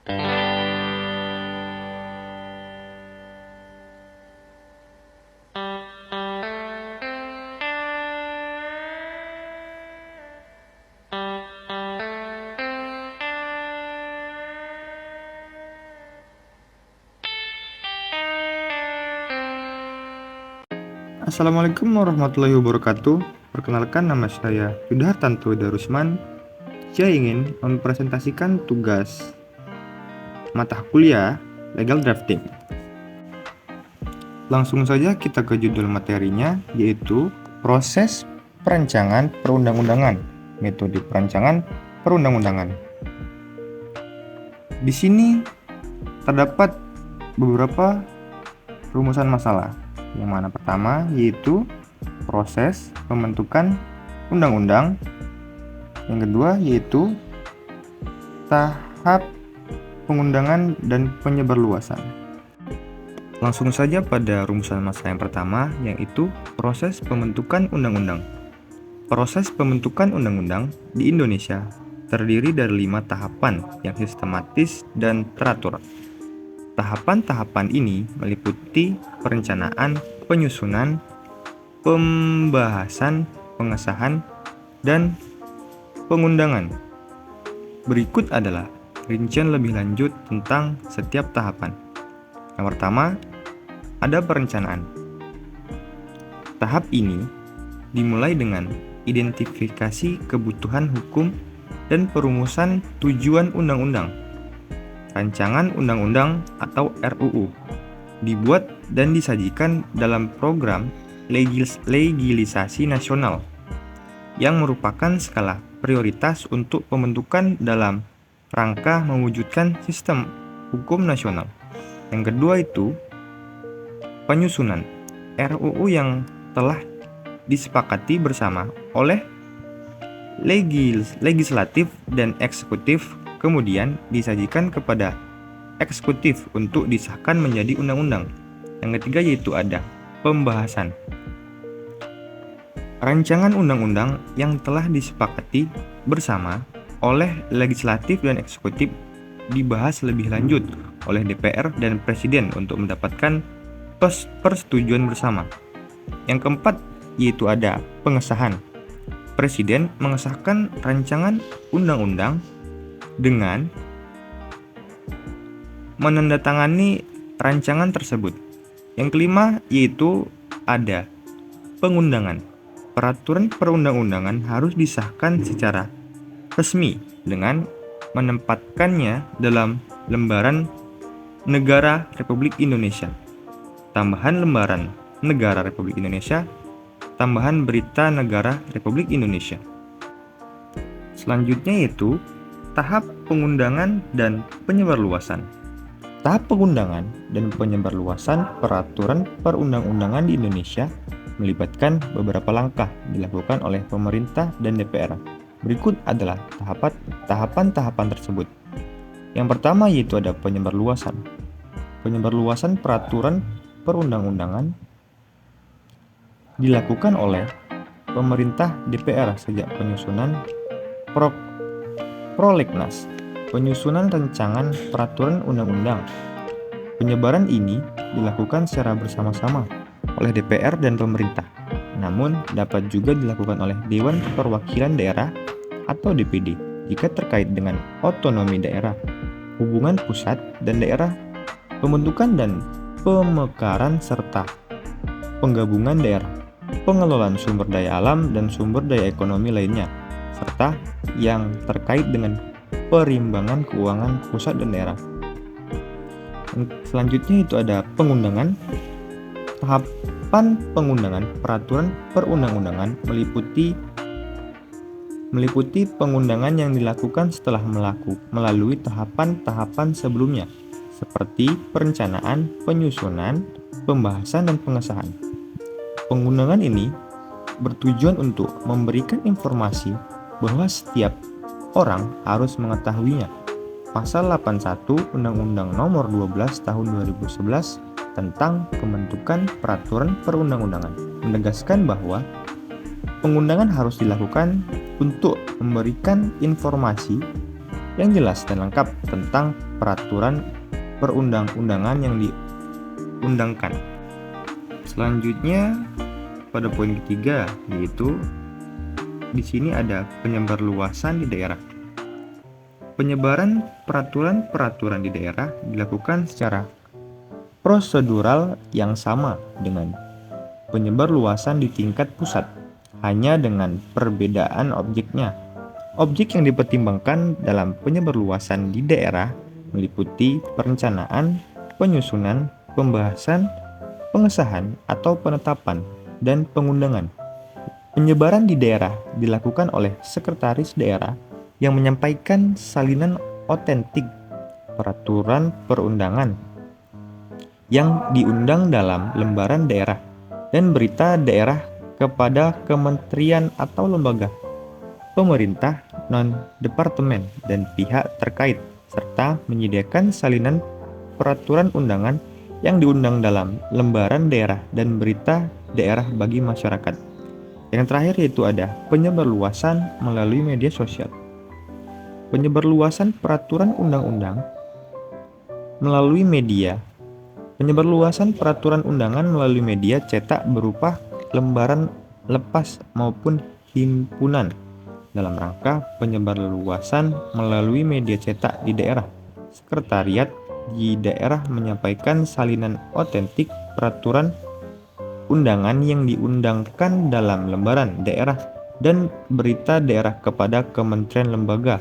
Assalamualaikum warahmatullahi wabarakatuh. Perkenalkan, nama saya Yudhartanto Darusman. Saya ingin mempresentasikan tugas mata kuliah Legal Drafting. Langsung saja kita ke judul materinya, yaitu proses perancangan perundang-undangan, metode perancangan perundang-undangan. Di sini terdapat beberapa rumusan masalah. Yang mana pertama yaitu proses pembentukan undang-undang. Yang kedua yaitu tahap pengundangan dan penyebarluasan. Langsung saja pada rumusan masalah yang pertama, yaitu proses pembentukan undang-undang. Proses pembentukan undang-undang di Indonesia terdiri dari 5 tahapan yang sistematis dan teratur. Tahapan-tahapan ini meliputi perencanaan, penyusunan, pembahasan, pengesahan, dan pengundangan. Berikut adalah rincian lebih lanjut tentang setiap tahapan. Yang pertama, ada perencanaan. Tahap ini dimulai dengan identifikasi kebutuhan hukum dan perumusan tujuan undang-undang. Rancangan undang-undang atau RUU dibuat dan disajikan dalam program legislasi nasional yang merupakan skala prioritas untuk pembentukan dalam rangka mewujudkan sistem hukum nasional. Yang kedua itu penyusunan RUU yang telah disepakati bersama oleh legislatif dan eksekutif, kemudian disajikan kepada eksekutif untuk disahkan menjadi undang-undang. Yang ketiga yaitu ada pembahasan. Rancangan undang-undang yang telah disepakati bersama oleh legislatif dan eksekutif dibahas lebih lanjut oleh DPR dan Presiden untuk mendapatkan persetujuan bersama. Yang keempat yaitu ada pengesahan. Presiden mengesahkan rancangan undang-undang dengan menandatangani rancangan tersebut. Yang kelima yaitu ada pengundangan. Peraturan perundang-undangan harus disahkan secara resmi dengan menempatkannya dalam lembaran Negara Republik Indonesia, tambahan lembaran Negara Republik Indonesia, tambahan Berita Negara Republik Indonesia. Selanjutnya yaitu tahap pengundangan dan penyebarluasan. Tahap pengundangan dan penyebarluasan peraturan perundang-undangan di Indonesia melibatkan beberapa langkah dilakukan oleh pemerintah dan DPR. Berikut adalah tahapan-tahapan tersebut. Yang pertama yaitu ada penyebarluasan. Penyebarluasan peraturan perundang-undangan dilakukan oleh pemerintah DPR sejak penyusunan Prolegnas, penyusunan rancangan peraturan undang-undang. Penyebaran ini dilakukan secara bersama-sama oleh DPR dan pemerintah, namun dapat juga dilakukan oleh Dewan Perwakilan Daerah atau DPD jika terkait dengan otonomi daerah, hubungan pusat dan daerah, pembentukan dan pemekaran serta penggabungan daerah, pengelolaan sumber daya alam dan sumber daya ekonomi lainnya, serta yang terkait dengan perimbangan keuangan pusat dan daerah. Selanjutnya itu ada pengundangan. Tahapan pengundangan peraturan perundang-undangan meliputi pengundangan yang dilakukan setelah melalui tahapan-tahapan sebelumnya, seperti perencanaan, penyusunan, pembahasan, dan pengesahan. Pengundangan ini bertujuan untuk memberikan informasi bahwa setiap orang harus mengetahuinya. Pasal 81 Undang-Undang Nomor 12 Tahun 2011 tentang pembentukan peraturan perundang-undangan menegaskan bahwa pengundangan harus dilakukan untuk memberikan informasi yang jelas dan lengkap tentang peraturan perundang-undangan yang diundangkan. Selanjutnya pada poin ketiga, yaitu di sini ada penyebarluasan di daerah. Penyebaran peraturan-peraturan di daerah dilakukan secara prosedural yang sama dengan penyebarluasan di tingkat pusat, hanya dengan perbedaan objeknya. Objek yang dipertimbangkan dalam penyebarluasan di daerah meliputi perencanaan, penyusunan, pembahasan, pengesahan atau penetapan, dan pengundangan. Penyebaran di daerah dilakukan oleh sekretaris daerah yang menyampaikan salinan otentik peraturan perundangan yang diundang dalam lembaran daerah dan berita daerah kepada kementerian atau lembaga, pemerintah, non-departemen, dan pihak terkait, serta menyediakan salinan peraturan undangan yang diundang dalam lembaran daerah dan berita daerah bagi masyarakat. Yang terakhir yaitu ada penyebarluasan melalui media sosial. Penyebarluasan peraturan undang-undang melalui media. Penyebarluasan peraturan undangan melalui media cetak berupa lembaran lepas maupun himpunan dalam rangka penyebarluasan melalui media cetak di daerah. Sekretariat di daerah menyampaikan salinan otentik peraturan undangan yang diundangkan dalam lembaran daerah dan berita daerah kepada kementerian, lembaga,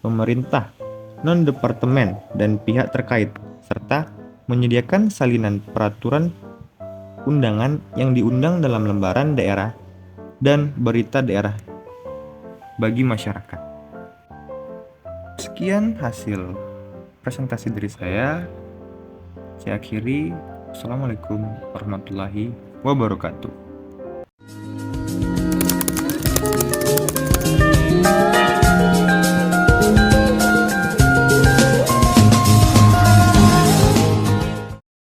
pemerintah, non-departemen, dan pihak terkait, serta menyediakan salinan peraturan undangan yang diundang dalam lembaran daerah dan berita daerah bagi masyarakat. Sekian hasil presentasi dari saya. Saya akhiri. Assalamualaikum warahmatullahi wabarakatuh.